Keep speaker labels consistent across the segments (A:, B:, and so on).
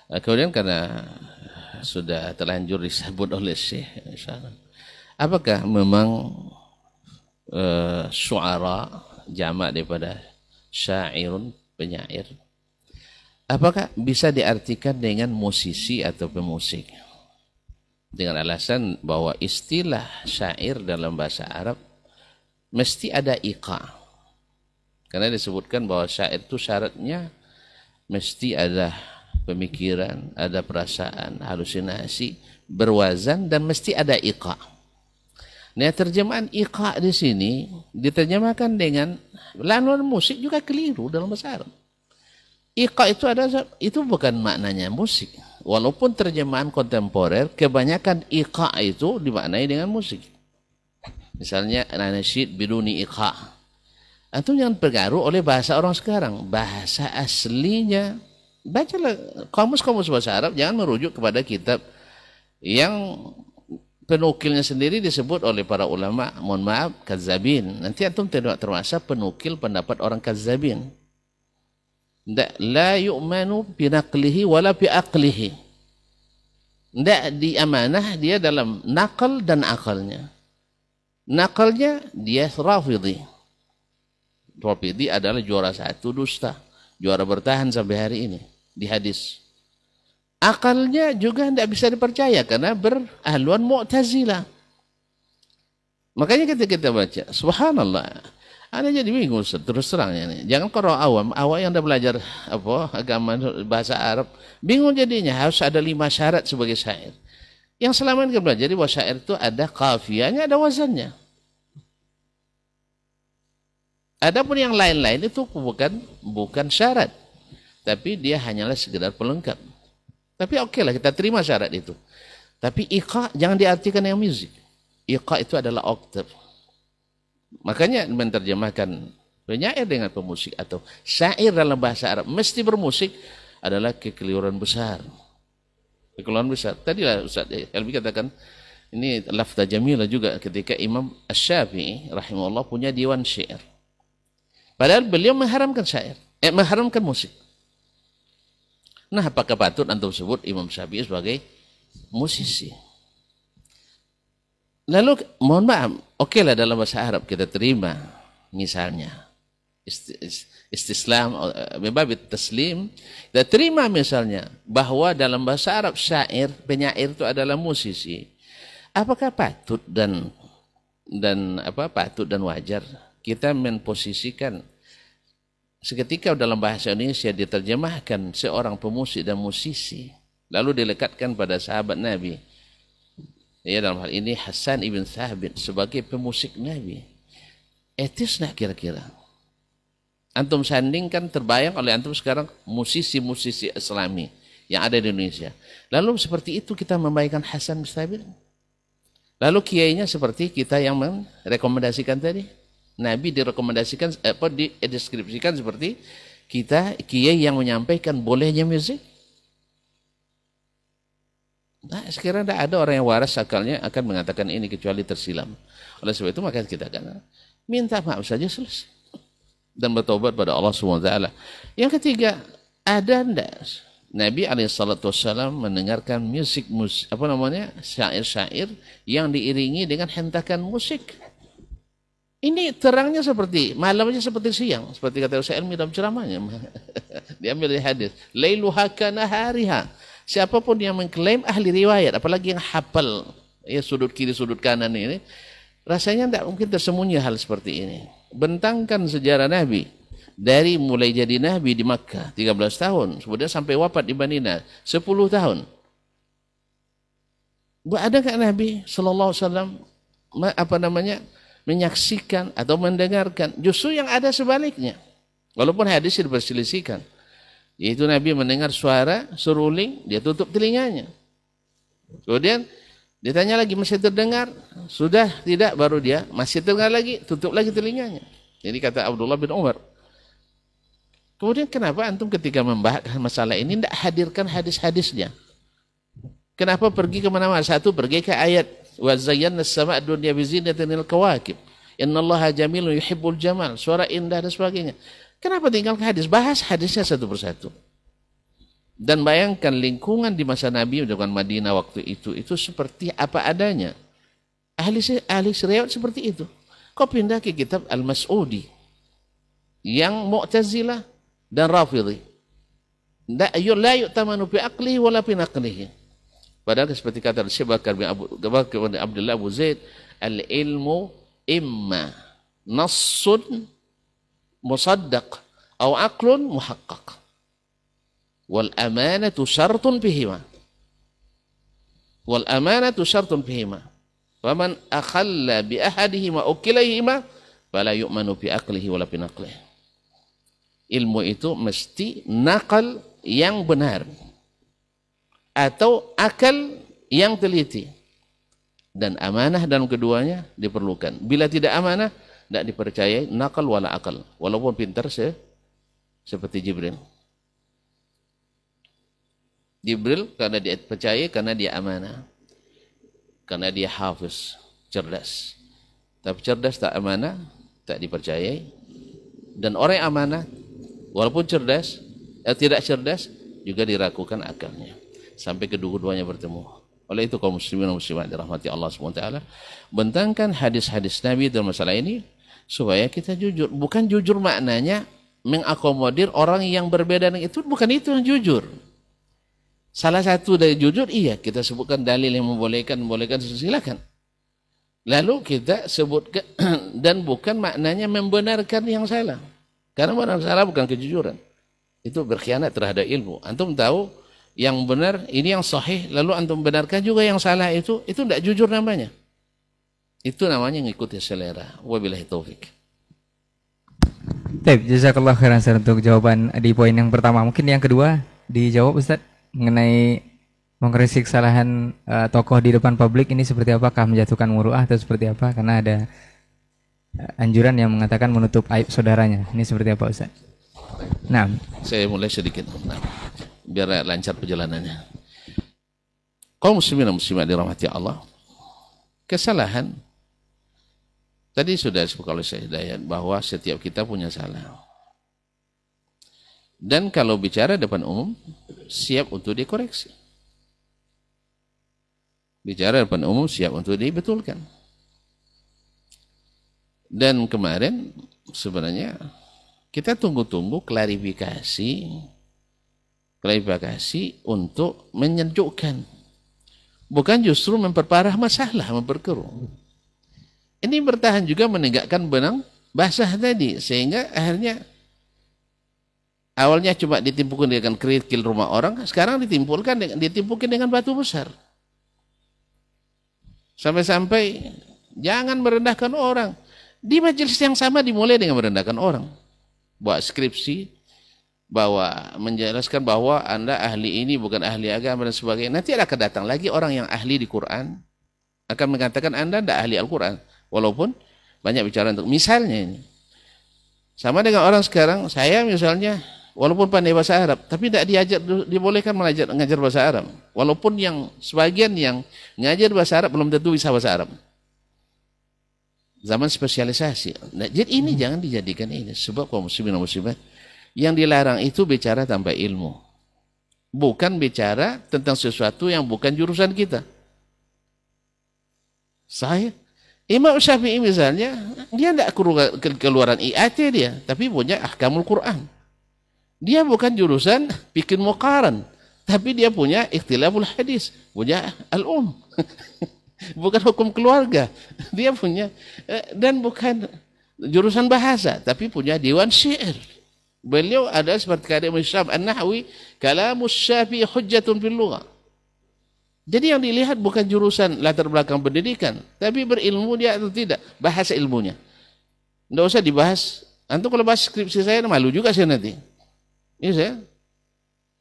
A: Kemudian karena sudah terlanjur disebut oleh Syekh, apakah memang syu'ara jamak daripada syairun, penyair, apakah bisa diartikan dengan musisi atau pemusik? Dengan alasan bahwa istilah syair dalam bahasa Arab mesti ada iqa. Karena disebutkan bahwa syair itu syaratnya mesti ada pemikiran, ada perasaan, halusinasi, berwazan, dan mesti ada iqa. Nah, terjemahan iqa di sini diterjemahkan dengan lawan musik juga keliru dalam bahasa Arab. Iqa itu bukan maknanya musik. Walaupun terjemahan kontemporer kebanyakan iqa itu dimaknai dengan musik. Misalnya nasyid biduni iqa. Itu yang terpengaruh oleh bahasa orang sekarang. Bahasa aslinya, bacalah kamus-kamus bahasa Arab, jangan merujuk kepada kitab yang penukilnya sendiri disebut oleh para ulama, mohon maaf, kazzabin. Nanti antum termasuk penukil pendapat orang kazzabin. La yu'manu binaqlihi wala biaqlihi. Tidak diamanah dia dalam nakal dan akalnya. Nakalnya dia rafidhi. Rafidhi adalah juara satu dusta, juara bertahan sampai hari ini di hadis. Akalnya juga tidak bisa dipercaya karena berahluan Mu'tazilah. Makanya ketika kita baca, subhanallah, ada jadi bingung terus terangnya nih. Jangan kalau awam yang dah belajar agama bahasa Arab, bingung jadinya. Harus ada 5 syarat sebagai syair. Yang selama ini kita belajar bahwa syair itu ada qafiyahnya, ada wazannya. Adapun yang lain-lain itu bukan syarat, tapi dia hanyalah sekedar pelengkap. Tapi oke lah, kita terima syarat itu. Tapi iqa jangan diartikan yang musik. Iqa itu adalah oktav. Makanya menerjemahkan penyair dengan pemusik atau syair dalam bahasa Arab mesti bermusik adalah kekeliruan besar. Kekeliruan besar. Tadilah Ustaz Helmi katakan ini lafza jamilah juga ketika Imam Asy-Syafi'i rahimahullah punya diwan syair. Padahal beliau mengharamkan syair, mengharamkan musik. Nah, apakah patut antum sebut Imam Syafi'i sebagai musisi? Lalu, mohon maaf, oke lah dalam bahasa Arab kita terima, misalnya istislam, membabit taslim, kita terima misalnya bahwa dalam bahasa Arab syair, penyair itu adalah musisi. Apakah patut dan wajar kita memposisikan seketika dalam bahasa Indonesia diterjemahkan seorang pemusik dan musisi lalu dilekatkan pada sahabat Nabi, ya, dalam hal ini Hasan ibn Thabit sebagai pemusik Nabi, etis nak kira-kira? Antum sandingkan, terbayang oleh antum sekarang musisi-musisi Islami yang ada di Indonesia, lalu seperti itu kita membayangkan Hasan bin Thabit, lalu kiainya seperti kita yang merekomendasikan tadi. Nabi direkomendasikan, dideskripsikan seperti kita kiai yang menyampaikan bolehnya musik. Nah, sekarang tidak ada orang yang waras akalnya akan mengatakan ini kecuali tersilam. Oleh sebab itu maka kita akan minta maaf saja selesai dan bertobat pada Allah SWT. Yang ketiga, ada tidak Nabi SAW mendengarkan syair-syair yang diiringi dengan hentakan musik? Ini terangnya seperti, malamnya seperti siang. Seperti kata Ustaz Elmi dalam ceramahnya. Diambil dari hadis. Lailuha kanahariha. Siapapun yang mengklaim ahli riwayat, apalagi yang hafal ya sudut kiri, sudut kanan ini, rasanya tidak mungkin tersembunyi hal seperti ini. Bentangkan sejarah Nabi. Dari mulai jadi Nabi di Makkah, 13 tahun. Kemudian sampai wafat di Madinah, 10 tahun. Adakah Nabi SAW menyaksikan atau mendengarkan? Justru yang ada sebaliknya. Walaupun hadis diperselisihkan, yaitu Nabi mendengar suara seruling, dia tutup telinganya. Kemudian ditanya lagi, masih terdengar? Sudah tidak, baru dia masih terdengar lagi, tutup lagi telinganya. Jadi kata Abdullah bin Umar. Kemudian kenapa antum ketika membahas masalah ini tidak hadirkan hadis-hadisnya? Kenapa pergi kemana-mana? Satu, pergi ke ayat wa zayyana as-sama'a dunya bi zinatil kawakib. Innallaha jamilun yuhibbul jamal. Suara indah dan sebagainya. Kenapa tinggal ke hadis? Bahas hadisnya satu persatu. Dan bayangkan lingkungan di masa Nabi dengan Madinah waktu itu seperti apa adanya. Ahli riwayat seperti itu. Kau pindah ke kitab Al-Mas'udi yang Mu'tazilah dan Rafidhi. La yu'tamanu bi aqlihi wala bi naqlihi. Padahal seperti kata Syekh Bakar bin Abdullah Abu Zaid, al-ilmu imma nassun musaddaq atau aqlun muhaqqaq. Wal amanatu syartun bihima. Wal amanatu syartun bihima. Faman akhalla bi ahadihima ukilayhima fala yu'manu bi aqlihi wala bi naqlihi. Ilmu itu mesti nakal yang benar atau akal yang teliti, dan amanah dalam keduanya diperlukan. Bila tidak amanah, tidak dipercayai nakal wala akal, walaupun pintar seperti Jibril. Jibril karena dia percaya, karena dia amanah, karena dia hafiz, cerdas. Tapi cerdas tak amanah, tak dipercayai. Dan orang yang amanah, walaupun cerdas, tidak cerdas, juga diragukan akalnya. Sampai kedua-duanya bertemu. Oleh itu kaum muslimin dan muslimat dirahmati Allah SWT, bentangkan hadis-hadis Nabi dalam masalah ini supaya kita jujur. Bukan jujur maknanya mengakomodir orang yang berbeda dengan itu, bukan itu yang jujur. Salah satu dari jujur, iya kita sebutkan dalil yang membolehkan silakan. Lalu kita sebutkan dan bukan maknanya membenarkan yang salah. Karena yang salah bukan kejujuran. Itu berkhianat terhadap ilmu. Antum tahu yang benar ini yang sahih, lalu antum benarkan juga yang salah, itu tidak jujur namanya. Itu namanya ngikuti selera. Wabillahi taufik.
B: Baik, jazakallah khairan Ustaz untuk jawaban di poin yang pertama. Mungkin yang kedua dijawab Ustaz mengenai mengkritik kesalahan tokoh di depan publik ini seperti apakah menjatuhkan muruah atau seperti apa? Karena ada anjuran yang mengatakan menutup aib saudaranya. Ini seperti apa Ustaz? Nah,
A: saya mulai sedikit. Nah, biar lancar perjalanannya. Kaum muslimin dan muslimat dirahmati Allah, kesalahan tadi sudah disebut oleh Syekh Hidayat bahwa setiap kita punya salah. Dan kalau bicara depan umum, siap untuk dikoreksi. Bicara depan umum siap untuk dibetulkan. Dan kemarin sebenarnya kita tunggu-tunggu klarifikasi untuk menyejukkan, bukan justru memperparah masalah, memperkeruh. Ini bertahan juga menegakkan benang basah tadi, sehingga akhirnya awalnya cuma ditimpukan dengan kerikil rumah orang, sekarang ditimpukin dengan batu besar. Sampai-sampai jangan merendahkan orang. Di majelis yang sama dimulai dengan merendahkan orang. Buat skripsi, bahwa menjelaskan bahwa Anda ahli ini bukan ahli agama dan sebagainya. Nanti akan datang lagi orang yang ahli di Quran akan mengatakan Anda tidak ahli Al-Quran, walaupun banyak bicara untuk misalnya ini. Sama dengan orang sekarang, saya misalnya walaupun pandai bahasa Arab, tapi tidak dibolehkan mengajar bahasa Arab. Walaupun yang sebagian yang ngajar bahasa Arab belum tentu bisa bahasa Arab. Zaman spesialisasi. Nah, jadi ini jangan dijadikan ini, sebab kaum muslimin dan muslimat yang dilarang itu bicara tanpa ilmu. Bukan bicara tentang sesuatu yang bukan jurusan kita. Imam Syafi'i misalnya, dia tidak keluaran IAT dia, tapi punya Ahkamul Quran. Dia bukan jurusan bikin muqaran, tapi dia punya Ikhtilaful Hadis, punya bukan hukum keluarga. Dia punya, dan bukan jurusan bahasa, tapi punya Diwan Syair. Beliau ada seperti kata Imam Syam An-Nahwi, kalamus Syafi'i hujjatun fil lugha. Jadi yang dilihat bukan jurusan latar belakang pendidikan, tapi berilmu dia atau tidak, bahasa ilmunya. Tidak usah dibahas. Antum kalau bahas skripsi saya malu juga saya nanti. Iya saya.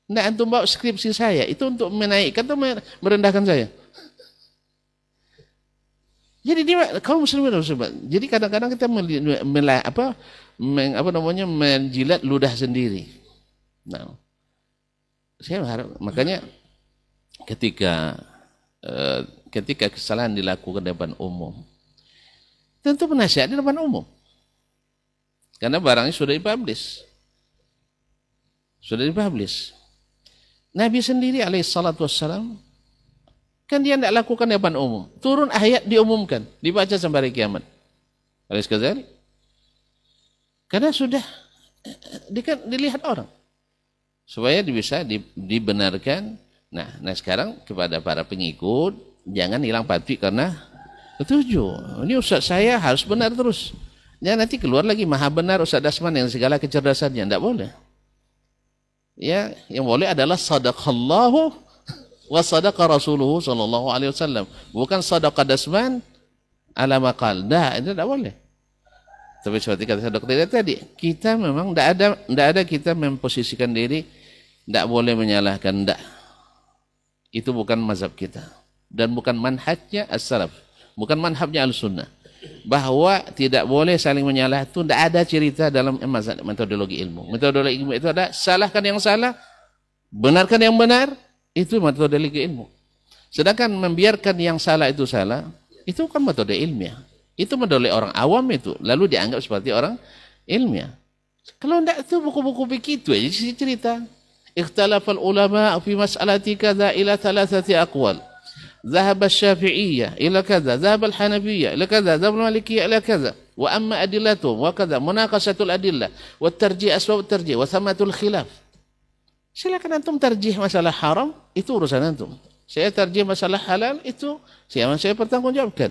A: Nah, antum bawa skripsi saya itu untuk menaikkan atau merendahkan saya. Jadi dia kaum muslimin. Jadi kadang-kadang kita menjilat ludah sendiri. Nah, saya harap makanya ketika kesalahan dilakukan di depan umum, tentu penasihat di depan umum, karena barangnya sudah dipublish. Nabi sendiri alaihissalatu wassalam, kan dia tidak lakukan di depan umum. Turun ayat diumumkan, dibaca sampai hari kiamat. Alis kadzalik. Karena sudah dilihat orang. Supaya bisa dibenarkan. Nah sekarang kepada para pengikut, jangan hilang pati karena ketujuh. Ini Ustaz saya harus benar terus. Jangan nanti keluar lagi maha benar Ustaz Dasman yang segala kecerdasannya. Tidak boleh. Ya, yang boleh adalah sadaqallahu wa sadaqa rasuluhu sallallahu alaihi wasallam. Bukan sadaqa Dasman ala maqal. Itu tidak boleh. Tapi seperti kata dokter tadi, kita memang tidak ada kita memposisikan diri, tidak boleh menyalahkan, tidak. Itu bukan mazhab kita. Dan bukan manhajnya as-salaf. Bukan manhajnya al-sunnah. Bahwa tidak boleh saling menyalah itu tidak ada cerita dalam metodologi ilmu. Metodologi ilmu itu ada salahkan yang salah, benarkan yang benar, itu metodologi ilmu. Sedangkan membiarkan yang salah, itu kan metode ilmiah. Itu metode orang awam itu, lalu dianggap seperti orang ilmiah. Kalau tidak itu buku-buku begitu aja cerita. Ikhtalafal ulama fi mas'alati kadza ila thalathati aqwal. ذهب الشافعية إلى كذا ذهب الحنفية إلى كذا ذهب المالكية إلى كذا وأما أدلتهم وكذا مناقشة الأدلة والترجيح أسباب الترجيح وثمة الخلاف. Silakan antum tarjih masalah haram, itu urusan antum. Saya tarjih masalah halal, itu saya pertanggungjawabkan.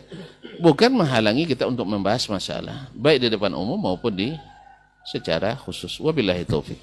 A: Bukan menghalangi kita untuk membahas masalah baik di depan umum maupun secara khusus. Wabillahi taufik.